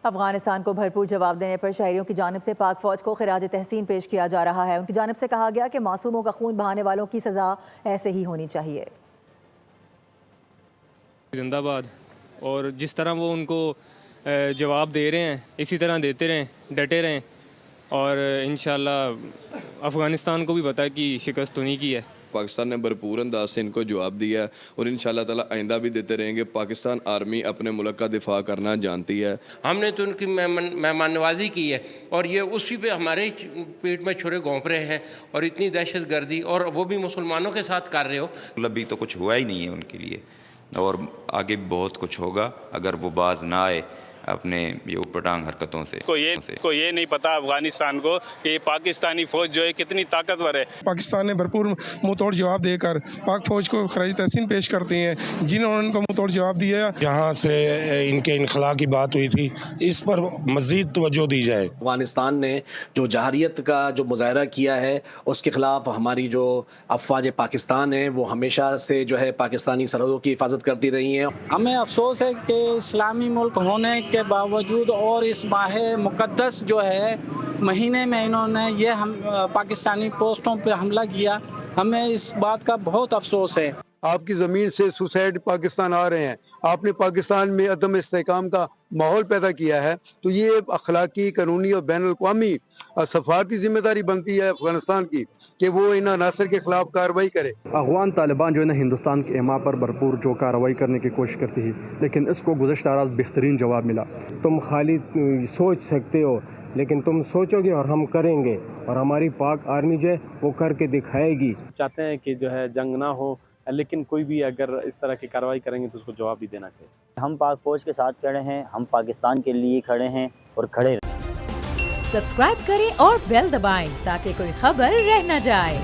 افغانستان کو بھرپور جواب دینے پر شہریوں کی جانب سے پاک فوج کو خراج تحسین پیش کیا جا رہا ہے۔ ان کی جانب سے کہا گیا کہ معصوموں کا خون بہانے والوں کی سزا ایسے ہی ہونی چاہیے۔ زندہ باد، اور جس طرح وہ ان کو جواب دے رہے ہیں اسی طرح دیتے رہیں، ڈٹے رہیں، اور انشاءاللہ افغانستان کو بھی پتہ ہے کہ شکست انہی کی ہے۔ پاکستان نے بھرپور انداز سے ان کو جواب دیا اور انشاءاللہ تعالی آئندہ بھی دیتے رہیں گے۔ پاکستان آرمی اپنے ملک کا دفاع کرنا جانتی ہے۔ ہم نے تو ان کی مہمان نوازی کی ہے، اور یہ اسی پہ ہمارے پیٹ میں چھرے گھونپ رہے ہیں، اور اتنی دہشت گردی، اور وہ بھی مسلمانوں کے ساتھ کر رہے ہو۔ ابھی تو کچھ ہوا ہی نہیں ہے ان کے لیے، اور آگے بہت کچھ ہوگا اگر وہ باز نہ آئے اپنے یہ اوپٹانگ حرکتوں سے۔ کو یہ نہیں پتا افغانستان کو کہ پاکستانی فوج جو ہے کتنی طاقتور ہے۔ پاکستان نے بھرپور منہ توڑ جواب دے کر پاک فوج کو خراج تحسین پیش کرتے ہیں جنہوں نے ان کو منہ توڑ جواب دیا۔ جہاں سے ان کے انخلا کی بات ہوئی تھی اس پر مزید توجہ دی جائے۔ افغانستان نے جو جہریت کا جو مظاہرہ کیا ہے اس کے خلاف ہماری جو افواج پاکستان ہیں وہ ہمیشہ سے جو ہے پاکستانی سرحدوں کی حفاظت کرتی رہی ہیں۔ ہمیں افسوس ہے کہ اسلامی ملک ہونے کے باوجود اور اس ماہ مقدس جو ہے مہینے میں انہوں نے یہ پاکستانی پوسٹوں پہ حملہ کیا۔ ہمیں اس بات کا بہت افسوس ہے۔ آپ کی زمین سے سوسائڈ پاکستان آ رہے ہیں، آپ نے پاکستان میں عدم استحکام کا ماحول پیدا کیا ہے، تو یہ اخلاقی، قانونی اور بین الاقوامی سفارتی ذمہ داری بنتی ہے افغانستان کی کہ وہ ان عناصر کے خلاف کارروائی کرے۔ افغان طالبان جو ہے نا ہندوستان کے ایما پر بھرپور جو کارروائی کرنے کی کوشش کرتی ہے، لیکن اس کو گزشتہ راز بہترین جواب ملا۔ تم خالی سوچ سکتے ہو لیکن تم سوچو گے اور ہم کریں گے، اور ہماری پاک آرمی جو ہے وہ کر کے دکھائے گی۔ چاہتے ہیں کہ جو ہے جنگ نہ ہو، لیکن کوئی بھی اگر اس طرح کی کارروائی کریں گے تو اس کو جواب بھی دینا چاہیے۔ ہم پاک فوج کے ساتھ کھڑے ہیں، ہم پاکستان کے لیے کھڑے ہیں اور کھڑے رہیں۔ سبسکرائب کریں اور بیل دبائیں تاکہ کوئی خبر رہ نہ جائے۔